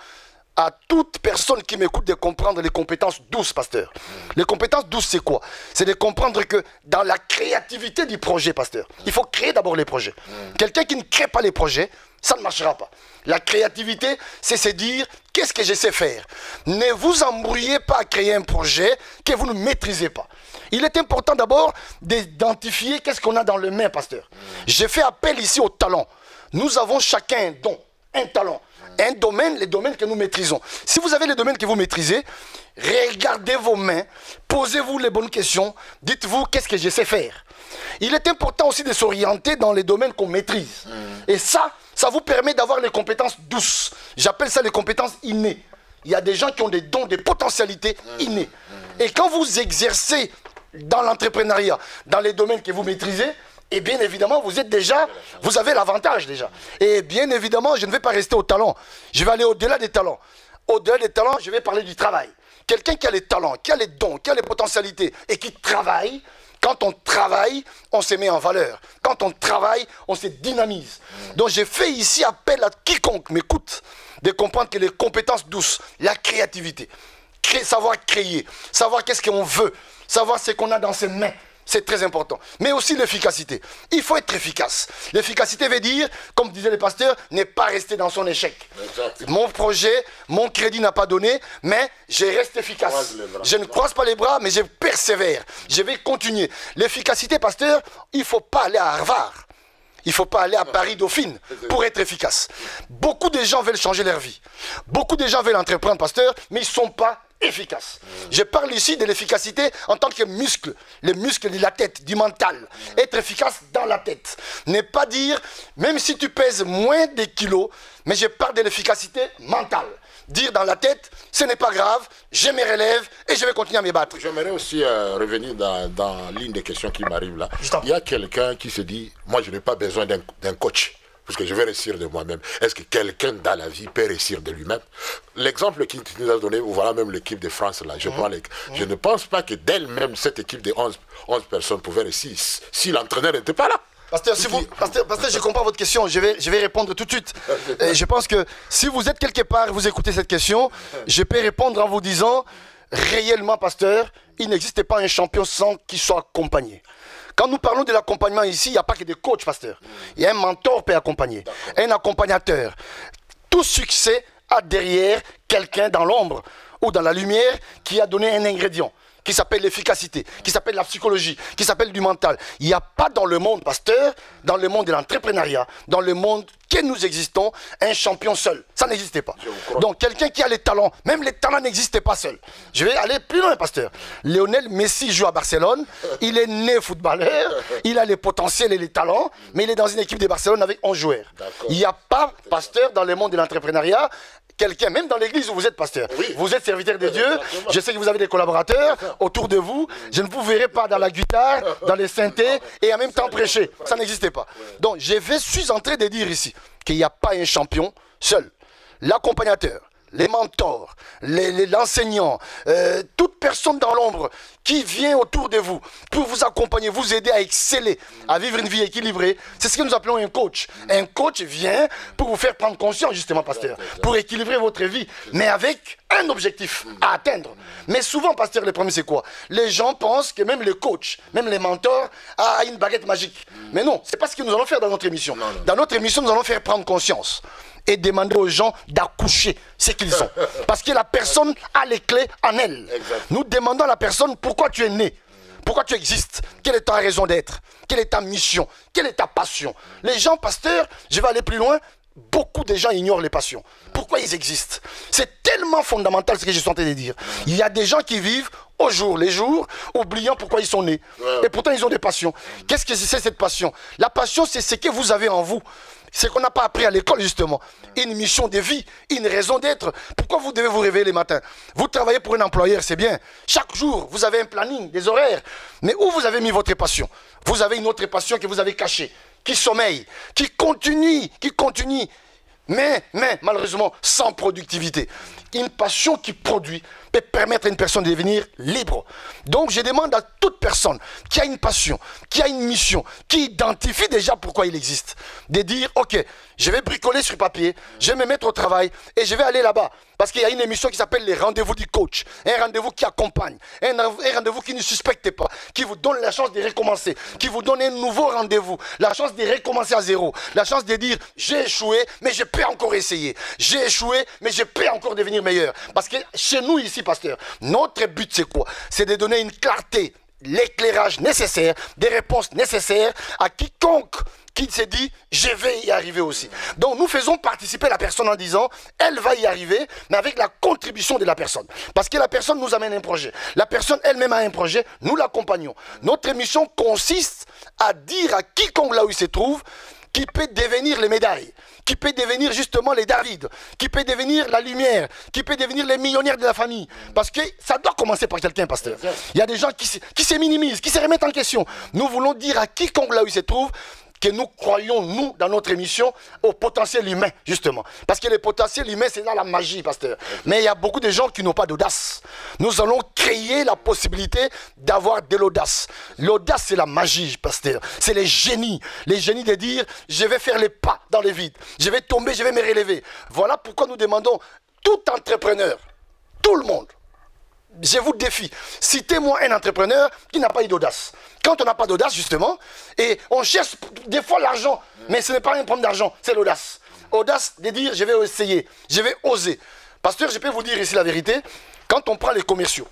à toute personne qui m'écoute de comprendre les compétences douces, pasteur. Les compétences douces, c'est quoi? C'est de comprendre que dans la créativité du projet, pasteur, il faut créer d'abord les projets. Quelqu'un qui ne crée pas les projets, ça ne marchera pas. La créativité, c'est se dire, qu'est-ce que je sais faire? Ne vous embrouillez pas à créer un projet que vous ne maîtrisez pas. Il est important d'abord d'identifier qu'est-ce qu'on a dans le main, pasteur. J'ai fait appel ici au talent. Nous avons chacun un don, un talent. Un domaine, les domaines que nous maîtrisons. Si vous avez les domaines que vous maîtrisez, regardez vos mains, posez-vous les bonnes questions, dites-vous qu'est-ce que je sais faire. Il est important aussi de s'orienter dans les domaines qu'on maîtrise. Et ça vous permet d'avoir les compétences douces. J'appelle ça les compétences innées. il y a des gens qui ont des dons, des potentialités innées. Et quand vous exercez dans l'entrepreneuriat, dans les domaines que vous maîtrisez, et bien évidemment, vous avez l'avantage déjà. Et bien évidemment, je ne vais pas rester au talent. Je vais aller au-delà des talents. Au-delà des talents, je vais parler du travail. Quelqu'un qui a les talents, qui a les dons, qui a les potentialités et qui travaille, quand on travaille, on se met en valeur. Quand on travaille, on se dynamise. Donc j'ai fait ici appel à quiconque m'écoute de comprendre que les compétences douces, la créativité, savoir créer, savoir qu'est-ce qu'on veut, savoir ce qu'on a dans ses mains, c'est très important. Mais aussi l'efficacité. Il faut être efficace. L'efficacité veut dire, comme disaient les pasteurs, ne pas rester dans son échec. Exact. Mon projet, mon crédit n'a pas donné, mais je reste efficace. Je ne croise pas les bras, mais je persévère. Je vais continuer. L'efficacité, pasteur, il ne faut pas aller à Harvard. Il ne faut pas aller à Paris-Dauphine pour être efficace. Beaucoup de gens veulent changer leur vie. Beaucoup de gens veulent entreprendre, pasteur, mais ils ne sont pas efficaces. Je parle ici de l'efficacité en tant que muscle. Les muscles de la tête, du mental. Être efficace dans la tête. Ne pas dire, même si tu pèses moins de kilos, mais je parle de l'efficacité mentale. Dire dans la tête, ce n'est pas grave, je me relève et je vais continuer à me battre. J'aimerais aussi revenir dans l'une des questions qui m'arrive là. Il y a quelqu'un qui se dit, moi je n'ai pas besoin d'un coach, parce que je vais réussir de moi-même. Est-ce que quelqu'un dans la vie peut réussir de lui-même? L'exemple qu'il nous a donné, voilà même l'équipe de France là, je ne pense pas que d'elle-même, cette équipe de 11 personnes pouvait réussir si l'entraîneur n'était pas là. Pasteur, je comprends votre question, je vais répondre tout de suite. Et je pense que si vous êtes quelque part et vous écoutez cette question, je peux répondre en vous disant, réellement, pasteur, il n'existe pas un champion sans qu'il soit accompagné. Quand nous parlons de l'accompagnement ici, il n'y a pas que des coachs, pasteur. Il y a un mentor qui peut accompagner, un accompagnateur. Tout succès a derrière quelqu'un dans l'ombre ou dans la lumière qui a donné un ingrédient, qui s'appelle l'efficacité, qui s'appelle la psychologie, qui s'appelle du mental. Il n'y a pas dans le monde, pasteur, dans le monde de l'entrepreneuriat, dans le monde que nous existons, un champion seul. Ça n'existait pas. Donc quelqu'un qui a les talents, même les talents n'existaient pas seuls. Je vais aller plus loin, pasteur. Lionel Messi joue à Barcelone, il est né footballeur, il a les potentiels et les talents, mais il est dans une équipe de Barcelone avec 11 joueurs. Il n'y a pas, pasteur, dans le monde de l'entrepreneuriat, quelqu'un, même dans l'église où vous êtes pasteur, vous êtes serviteur de Dieu, je sais que vous avez des collaborateurs autour de vous, je ne vous verrai pas dans la guitare, dans les synthés et en même temps prêcher, ça n'existait pas. Donc je suis en train de dire ici qu'il n'y a pas un champion seul. L'accompagnateur, les mentors, l'enseignant, toute personne dans l'ombre qui vient autour de vous pour vous accompagner, vous aider à exceller, à vivre une vie équilibrée. C'est ce que nous appelons un coach. Un coach vient pour vous faire prendre conscience, justement, pasteur, pour équilibrer votre vie, mais avec un objectif à atteindre. Mais souvent, pasteur, le problème, c'est quoi? Les gens pensent que même le coach, même les mentors, a une baguette magique. Mais non, c'est pas ce que nous allons faire dans notre émission. Dans notre émission, nous allons faire prendre conscience et demander aux gens d'accoucher ce qu'ils ont. Parce que la personne a les clés en elle. Nous demandons à la personne pourquoi tu es né, pourquoi tu existes, quelle est ta raison d'être, quelle est ta mission, quelle est ta passion. Les gens, pasteur, je vais aller plus loin, beaucoup de gens ignorent les passions. Pourquoi ils existent? C'est tellement fondamental ce que je suis en train de dire. Il y a des gens qui vivent au jour les jours, oubliant pourquoi ils sont nés. Et pourtant, ils ont des passions. Qu'est-ce que c'est cette passion? La passion, c'est ce que vous avez en vous. C'est qu'on n'a pas appris à l'école, justement. Une mission de vie, une raison d'être. Pourquoi vous devez vous réveiller les matins? Vous travaillez pour un employeur, c'est bien. Chaque jour, vous avez un planning, des horaires. Mais où vous avez mis votre passion? Vous avez une autre passion que vous avez cachée, qui sommeille, qui continue. Mais malheureusement, sans productivité. Une passion qui produit peut permettre à une personne de devenir libre. Donc je demande à toute personne qui a une passion, qui a une mission, qui identifie déjà pourquoi il existe, de dire, ok, je vais bricoler sur papier, je vais me mettre au travail et je vais aller là-bas. Parce qu'il y a une émission qui s'appelle les rendez-vous du coach. Un rendez-vous qui accompagne, un rendez-vous qui ne suspecte pas, qui vous donne la chance de recommencer, qui vous donne un nouveau rendez-vous, la chance de recommencer à zéro, la chance de dire, j'ai échoué, mais je peux encore essayer. J'ai échoué, mais je peux encore devenir meilleur. Parce que chez nous ici, pasteur, notre but c'est quoi? C'est de donner une clarté, l'éclairage nécessaire, des réponses nécessaires à quiconque qui se dit, je vais y arriver aussi. Donc nous faisons participer la personne en disant, elle va y arriver, mais avec la contribution de la personne. Parce que la personne nous amène un projet. La personne elle-même a un projet, nous l'accompagnons. Notre mission consiste à dire à quiconque là où il se trouve, qui peut devenir les médailles, qui peut devenir justement les David, qui peut devenir la lumière, qui peut devenir les millionnaires de la famille. Parce que ça doit commencer par quelqu'un, pasteur. Il y a des gens qui se minimisent, qui se remettent en question. Nous voulons dire à quiconque là où il se trouve, que nous croyons, nous, dans notre émission, au potentiel humain, justement. Parce que le potentiel humain, c'est là la magie, pasteur. Mais il y a beaucoup de gens qui n'ont pas d'audace. Nous allons créer la possibilité d'avoir de l'audace. L'audace, c'est la magie, pasteur. C'est les génies. Les génies de dire, je vais faire les pas dans le vide. Je vais tomber, je vais me relever. Voilà pourquoi nous demandons, tout entrepreneur, tout le monde, je vous défie, citez-moi un entrepreneur qui n'a pas eu d'audace. Quand on n'a pas d'audace, justement, et on cherche des fois l'argent, mais ce n'est pas un problème d'argent, c'est l'audace. Audace de dire, je vais essayer, je vais oser. Pasteur, je peux vous dire ici la vérité, quand on prend les commerciaux,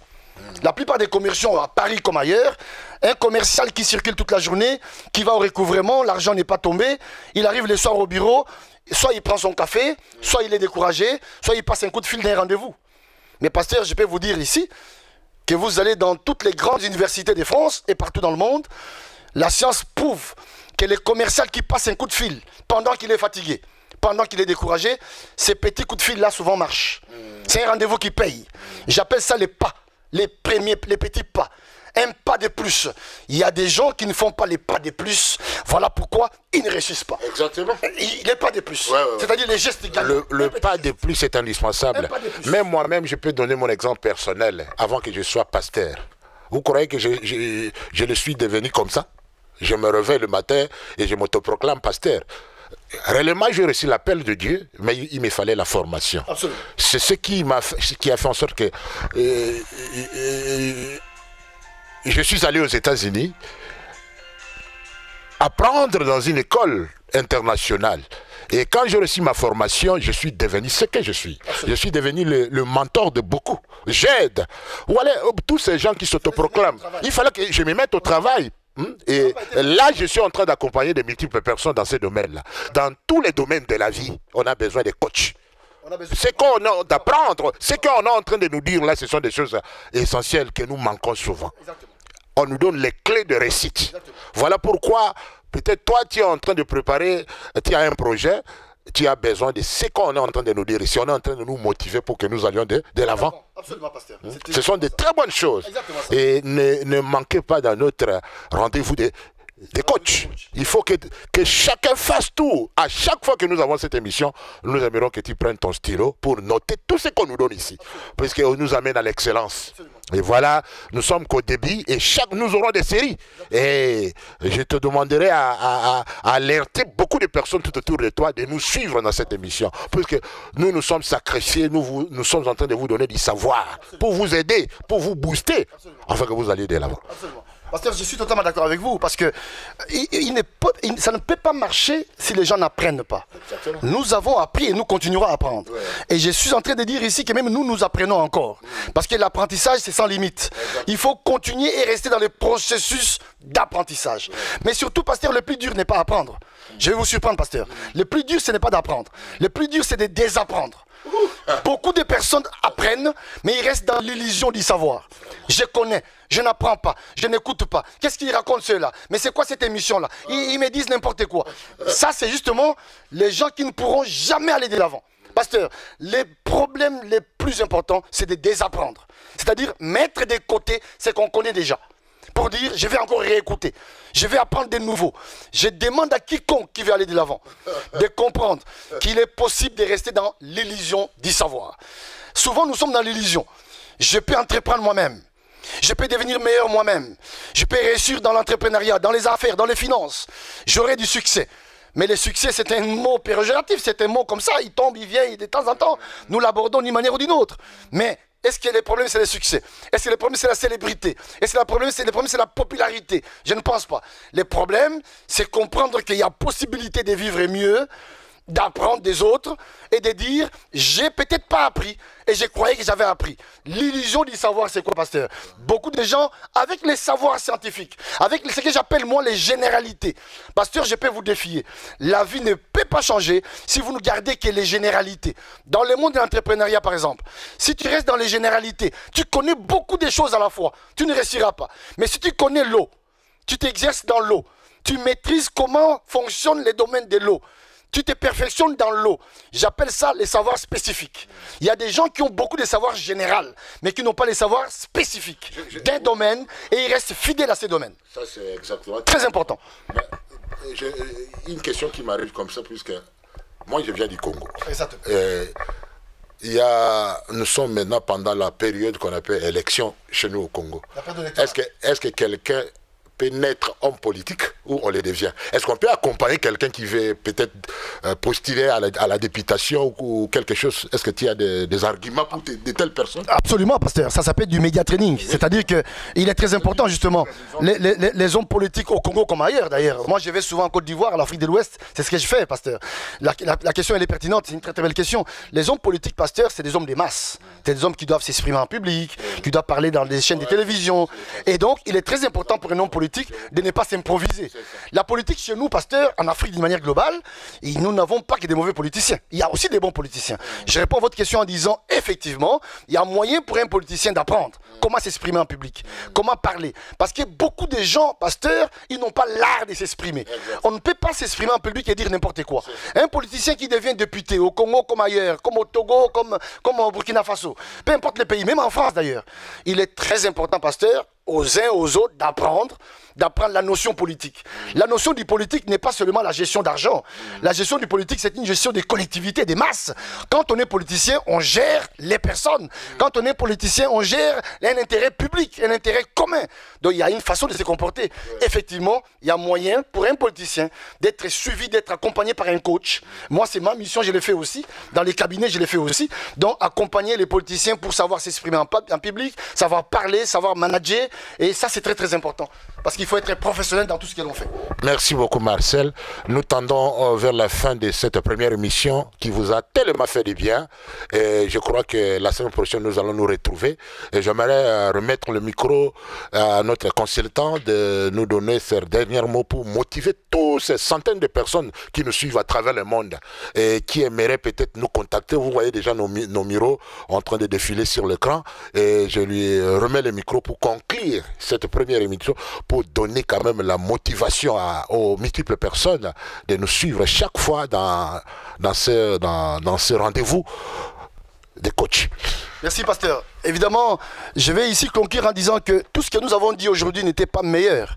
la plupart des commerciaux à Paris comme ailleurs, un commercial qui circule toute la journée, qui va au recouvrement, l'argent n'est pas tombé, il arrive le soir au bureau, soit il prend son café, soit il est découragé, soit il passe un coup de fil d'un rendez-vous. Mais pasteur, je peux vous dire ici que vous allez dans toutes les grandes universités de France et partout dans le monde, la science prouve que les commerciaux qui passent un coup de fil pendant qu'il est fatigué, pendant qu'il est découragé, ces petits coups de fil-là souvent marchent. C'est un rendez-vous qui paye. J'appelle ça les pas, les petits pas. Un pas de plus. Il y a des gens qui ne font pas les pas de plus. Voilà pourquoi ils ne réussissent pas. Exactement. Les pas de plus. C'est-à-dire les gestes gagnants. Le pas de plus est indispensable. Même moi-même, je peux donner mon exemple personnel avant que je sois pasteur. Vous croyez que je le suis devenu comme ça? Je me réveille le matin et je m'autoproclame pasteur. Réellement, j'ai reçu l'appel de Dieu, mais il me fallait la formation. C'est ce qui a fait en sorte que je suis allé aux États-Unis apprendre dans une école internationale. Et quand j'ai reçu ma formation, je suis devenu ce que je suis. Je suis devenu le mentor de beaucoup. J'aide. Voilà, tous ces gens qui s'autoproclament. Il fallait que je me mette au travail. Et là, je suis en train d'accompagner de multiples personnes dans ces domaines-là. Dans tous les domaines de la vie, on a besoin de coachs. Ce qu'on a d'apprendre, ce qu'on est en train de nous dire là, ce sont des choses essentielles que nous manquons souvent. On nous donne les clés de réussite. Voilà pourquoi, peut-être toi, tu es en train de préparer, tu as un projet, tu as besoin de ce qu'on est en train de nous dire ici. On est en train de nous motiver pour que nous allions de l'avant. Absolument, pasteur. Ce sont de très bonnes choses. Et ne manquez pas dans notre rendez-vous des coachs. Il faut que chacun fasse tout. À chaque fois que nous avons cette émission, nous aimerons que tu prennes ton stylo pour noter tout ce qu'on nous donne ici. Parce qu'on nous amène à l'excellence. Et voilà, nous sommes qu'au début et nous aurons des séries. Et je te demanderai à alerter beaucoup de personnes tout autour de toi de nous suivre dans cette émission. Parce que nous sommes sacrifiés, nous sommes en train de vous donner du savoir pour vous aider, pour vous booster, afin que vous alliez de l'avant. Pasteur, je suis totalement d'accord avec vous, parce que ça ne peut pas marcher si les gens n'apprennent pas. Exactement. Nous avons appris et nous continuerons à apprendre. Et je suis en train de dire ici que même nous apprenons encore. Parce que l'apprentissage, c'est sans limite. Il faut continuer et rester dans le processus d'apprentissage. Mais surtout, pasteur, le plus dur n'est pas apprendre. Je vais vous surprendre, pasteur. Le plus dur, ce n'est pas d'apprendre. Le plus dur, c'est de désapprendre. Beaucoup de personnes apprennent, mais ils restent dans l'illusion du savoir. Je connais, je n'apprends pas, je n'écoute pas. Qu'est-ce qu'ils racontent ceux-là? Mais c'est quoi cette émission-là? Ils me disent n'importe quoi. Ça, c'est justement les gens qui ne pourront jamais aller de l'avant. Pasteur, les problèmes les plus importants, c'est de désapprendre. C'est-à-dire mettre de côté ce qu'on connaît déjà. Pour dire, je vais encore réécouter. Je vais apprendre de nouveau. Je demande à quiconque qui veut aller de l'avant de comprendre qu'il est possible de rester dans l'illusion du savoir. Souvent, nous sommes dans l'illusion. Je peux entreprendre moi-même. Je peux devenir meilleur moi-même. Je peux réussir dans l'entrepreneuriat, dans les affaires, dans les finances. J'aurai du succès. Mais le succès, c'est un mot péjoratif. C'est un mot comme ça. Il tombe, il vient, et de temps en temps, nous l'abordons d'une manière ou d'une autre. Mais est-ce que le problème, c'est le succès? Est-ce que le problème, c'est la célébrité? Est-ce que le problème, c'est la popularité? Je ne pense pas. Le problème, c'est comprendre qu'il y a possibilité de vivre mieux, d'apprendre des autres et de dire, j'ai peut-être pas appris et je croyais que j'avais appris. L'illusion du savoir, c'est quoi, pasteur? Beaucoup de gens, avec les savoirs scientifiques, avec ce que j'appelle moi les généralités. Pasteur, je peux vous défier. La vie ne peut pas changer si vous ne gardez que les généralités. Dans le monde de l'entrepreneuriat, par exemple, si tu restes dans les généralités, tu connais beaucoup de choses à la fois, tu ne réussiras pas. Mais si tu connais l'eau, tu t'exerces dans l'eau, tu maîtrises comment fonctionnent les domaines de l'eau, tu te perfectionnes dans l'eau. J'appelle ça les savoirs spécifiques. Il y a des gens qui ont beaucoup de savoirs généraux, mais qui n'ont pas les savoirs spécifiques d'un domaine, et ils restent fidèles à ces domaines. Ça, c'est exactement. Très important. J'ai une question qui m'arrive comme ça, puisque moi, je viens du Congo. Exactement. Nous sommes maintenant pendant la période qu'on appelle élection chez nous au Congo. Est-ce que quelqu'un peut naître homme politique ou on le devient? Est-ce qu'on peut accompagner quelqu'un qui veut peut-être postuler à la députation ou quelque chose? Est-ce que tu as des arguments pour de telles personnes? Absolument, pasteur. Ça s'appelle du média training. Oui. C'est-à-dire qu'il est très important, justement. Les hommes politiques au Congo comme ailleurs, d'ailleurs. Moi, je vais souvent en Côte d'Ivoire, à l'Afrique de l'Ouest. C'est ce que je fais, pasteur. La question, elle est pertinente. C'est une très, très belle question. Les hommes politiques, pasteur, c'est des hommes des masses. C'est des hommes qui doivent s'exprimer en public, qui doivent parler dans des chaînes de télévision. Et donc, il est très important pour un homme politique de ne pas s'improviser. La politique chez nous, pasteur, en Afrique d'une manière globale, nous n'avons pas que des mauvais politiciens. Il y a aussi des bons politiciens. Je réponds à votre question en disant, effectivement, il y a moyen pour un politicien d'apprendre comment s'exprimer en public, comment parler. Parce que beaucoup de gens, pasteur, ils n'ont pas l'art de s'exprimer. On ne peut pas s'exprimer en public et dire n'importe quoi. Un politicien qui devient député au Congo comme ailleurs, comme au Togo, comme au Burkina Faso, peu importe les pays, même en France d'ailleurs, il est très important, pasteur, aux uns aux autres d'apprendre la notion politique. La notion du politique n'est pas seulement la gestion d'argent. La gestion du politique, c'est une gestion des collectivités, des masses. Quand on est politicien, on gère les personnes. Quand on est politicien, on gère un intérêt public, un intérêt commun. Donc il y a une façon de se comporter. Effectivement, il y a moyen pour un politicien d'être suivi, d'être accompagné par un coach. Moi, c'est ma mission, je l'ai fait aussi. Dans les cabinets, je l'ai fait aussi. Donc accompagner les politiciens pour savoir s'exprimer en public, savoir parler, savoir manager. Et ça, c'est très, très important. Parce qu'il faut être professionnel dans tout ce que l'on fait. Merci beaucoup, Marcel. Nous tendons vers la fin de cette première émission qui vous a tellement fait du bien. Et je crois que la semaine prochaine, nous allons nous retrouver. Et j'aimerais remettre le micro à notre consultant de nous donner ses derniers mots pour motiver toutes ces centaines de personnes qui nous suivent à travers le monde et qui aimeraient peut-être nous contacter. Vous voyez déjà nos numéros en train de défiler sur l'écran. Et je lui remets le micro pour conclure cette première émission, pour donner quand même la motivation aux multiples personnes de nous suivre chaque fois dans ce rendez-vous de coach. Merci, pasteur. Évidemment, je vais ici conclure en disant que tout ce que nous avons dit aujourd'hui n'était pas meilleur.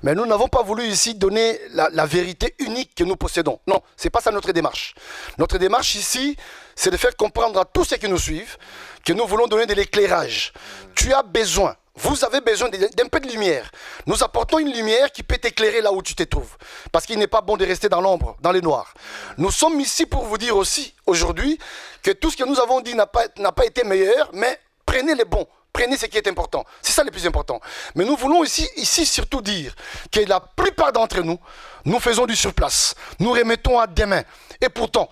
Mais nous n'avons pas voulu ici donner la vérité unique que nous possédons. Non, ce n'est pas ça notre démarche. Notre démarche ici, c'est de faire comprendre à tous ceux qui nous suivent que nous voulons donner de l'éclairage. Tu as besoin. Vous avez besoin d'un peu de lumière. Nous apportons une lumière qui peut t'éclairer là où tu te trouves. Parce qu'il n'est pas bon de rester dans l'ombre, dans les noirs. Nous sommes ici pour vous dire aussi, aujourd'hui, que tout ce que nous avons dit n'a pas été meilleur, mais prenez les bons. Prenez ce qui est important. C'est ça le plus important. Mais nous voulons ici surtout dire que la plupart d'entre nous, nous faisons du surplace. Nous remettons à demain. Et pourtant,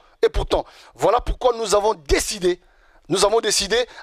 voilà pourquoi nous avons décidé,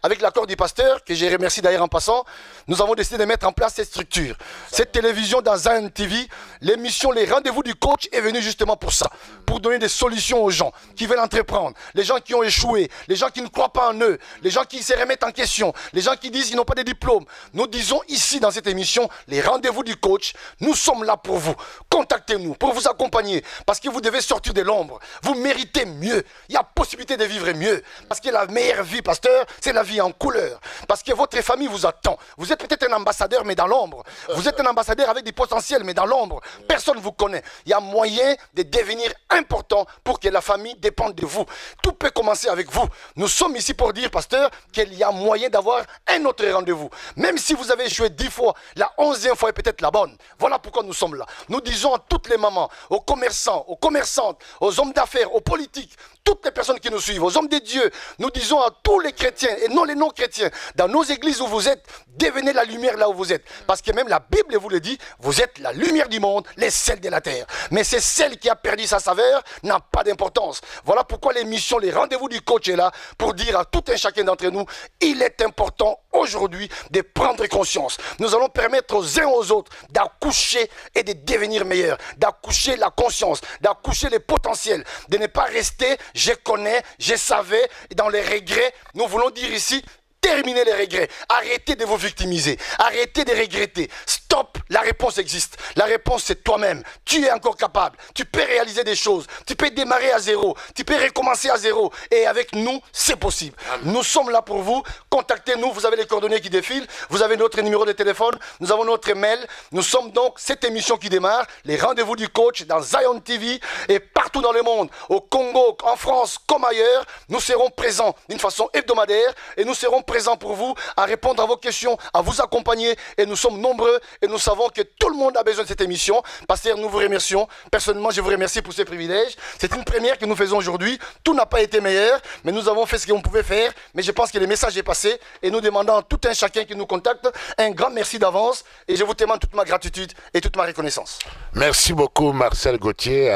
avec l'accord du pasteur, que je remercie d'ailleurs en passant, nous avons décidé de mettre en place cette structure. Cette télévision dans Zion TV, l'émission Les Rendez-vous du Coach est venue justement pour ça. Pour donner des solutions aux gens qui veulent entreprendre, les gens qui ont échoué, les gens qui ne croient pas en eux, les gens qui se remettent en question, les gens qui disent qu'ils n'ont pas de diplôme. Nous disons ici dans cette émission, Les Rendez-vous du Coach, nous sommes là pour vous. Contactez-nous pour vous accompagner parce que vous devez sortir de l'ombre. Vous méritez mieux. Il y a possibilité de vivre mieux parce que la meilleure vie, pasteur, c'est la vie en couleur. Parce que votre famille vous attend. Vous êtes peut-être un ambassadeur, mais dans l'ombre. Vous êtes un ambassadeur avec du potentiel, mais dans l'ombre. Personne ne vous connaît. Il y a moyen de devenir important pour que la famille dépende de vous. Tout peut commencer avec vous. Nous sommes ici pour dire, pasteur, qu'il y a moyen d'avoir un autre rendez-vous. Même si vous avez échoué 10 fois, la 11e fois est peut-être la bonne. Voilà pourquoi nous sommes là. Nous disons à toutes les mamans, aux commerçants, aux commerçantes, aux hommes d'affaires, aux politiques, toutes les personnes qui nous suivent, aux hommes de Dieu, nous disons à tous les chrétiens et non les non-chrétiens, dans nos églises où vous êtes, devenez la lumière là où vous êtes. Parce que même la Bible vous le dit, vous êtes la lumière du monde, les sels de la terre. Mais c'est celle qui a perdu sa saveur, n'a pas d'importance. Voilà pourquoi l'émission, les rendez-vous du coach est là, pour dire à tout un chacun d'entre nous, il est important aujourd'hui de prendre conscience. Nous allons permettre aux uns aux autres d'accoucher et de devenir meilleurs, d'accoucher la conscience, d'accoucher les potentiels, de ne pas rester, je connais, je savais, dans les regrets. Nous voulons dire ici, terminez les regrets. Arrêtez de vous victimiser. Arrêtez de regretter. Stop, la réponse existe. La réponse, c'est toi-même. Tu es encore capable. Tu peux réaliser des choses. Tu peux démarrer à zéro. Tu peux recommencer à zéro. Et avec nous, c'est possible. Nous sommes là pour vous. Contactez-nous. Vous avez les coordonnées qui défilent. Vous avez notre numéro de téléphone. Nous avons notre mail. Nous sommes donc cette émission qui démarre. Les rendez-vous du coach dans Zion TV et partout dans le monde. Au Congo, en France, comme ailleurs. Nous serons présents d'une façon hebdomadaire. Et nous serons présents pour vous à répondre à vos questions, à vous accompagner. Et nous sommes nombreux. Et nous savons que tout le monde a besoin de cette émission. Pasteur, nous vous remercions. Personnellement, je vous remercie pour ces privilèges. C'est une première que nous faisons aujourd'hui. Tout n'a pas été meilleur, mais nous avons fait ce qu'on pouvait faire. Mais je pense que le message est passé. Et nous demandons à tout un chacun qui nous contacte un grand merci d'avance. Et je vous demande toute ma gratitude et toute ma reconnaissance. Merci beaucoup, Marcel Gauthier.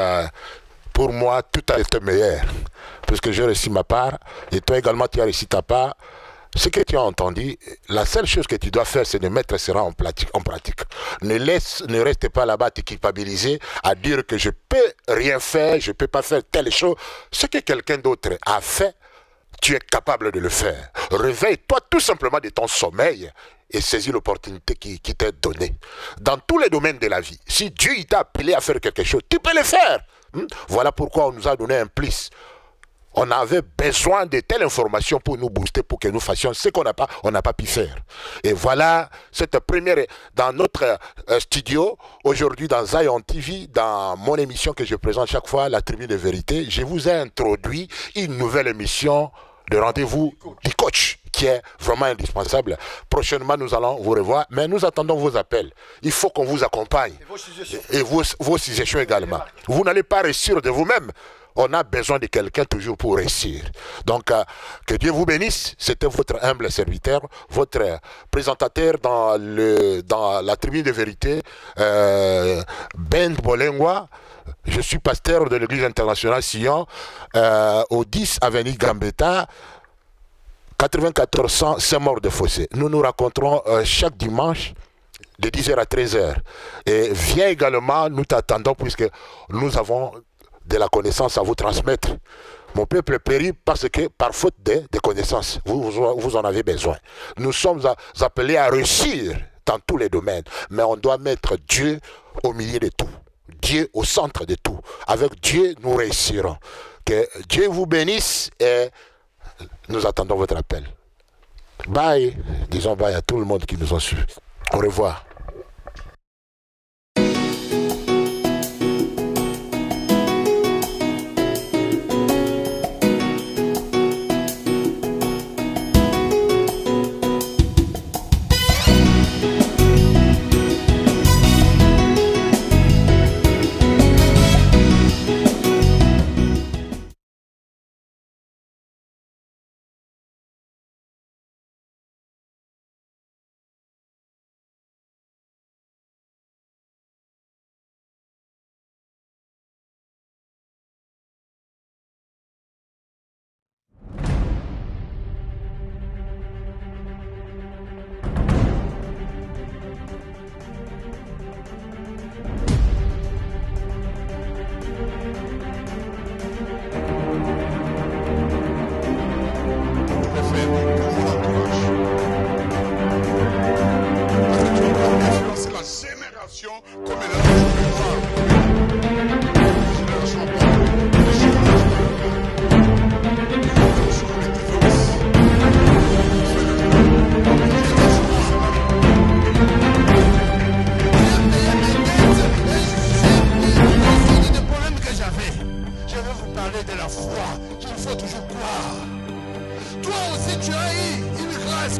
Pour moi, tout a été meilleur. Puisque j'ai réussi ma part. Et toi également, tu as réussi ta part. Ce que tu as entendu, la seule chose que tu dois faire, c'est de mettre cela en pratique. Ne reste pas là-bas à te culpabiliser, à dire que je ne peux rien faire, je ne peux pas faire telle chose. Ce que quelqu'un d'autre a fait, tu es capable de le faire. Réveille-toi tout simplement de ton sommeil et saisis l'opportunité qui t'est donnée. Dans tous les domaines de la vie, si Dieu t'a appelé à faire quelque chose, tu peux le faire. Voilà pourquoi on nous a donné un plus. On avait besoin de telles informations pour nous booster, pour que nous fassions ce qu'on n'a pas pu faire. Et voilà cette première dans notre studio, aujourd'hui dans Zion TV, dans mon émission que je présente chaque fois, La Tribune de Vérité. Je vous ai introduit une nouvelle émission de rendez-vous du coach, qui est vraiment indispensable. Prochainement, nous allons vous revoir, mais nous attendons vos appels. Il faut qu'on vous accompagne. Et vos suggestions également. Vous n'allez pas réussir de vous-même. On a besoin de quelqu'un toujours pour réussir. Donc, que Dieu vous bénisse. C'était votre humble serviteur, votre présentateur dans la Tribune de Vérité, Ben Bolengwa. Je suis pasteur de l'Église internationale Sion, au 10 avenue Gambetta, 9400 Saint-Maur-de-Fossé. Nous nous rencontrons chaque dimanche de 10h à 13h. Et viens également, nous t'attendons puisque nous avons de la connaissance à vous transmettre. Mon peuple périt parce que, par faute de connaissances, vous en avez besoin. Nous sommes appelés à réussir dans tous les domaines, mais on doit mettre Dieu au milieu de tout. Dieu au centre de tout. Avec Dieu, nous réussirons. Que Dieu vous bénisse et nous attendons votre appel. Bye. Disons bye à tout le monde qui nous a suivis. Au revoir. Comme elle de la foi qu'il faut toujours croire. Toi aussi tu as eu une grâce.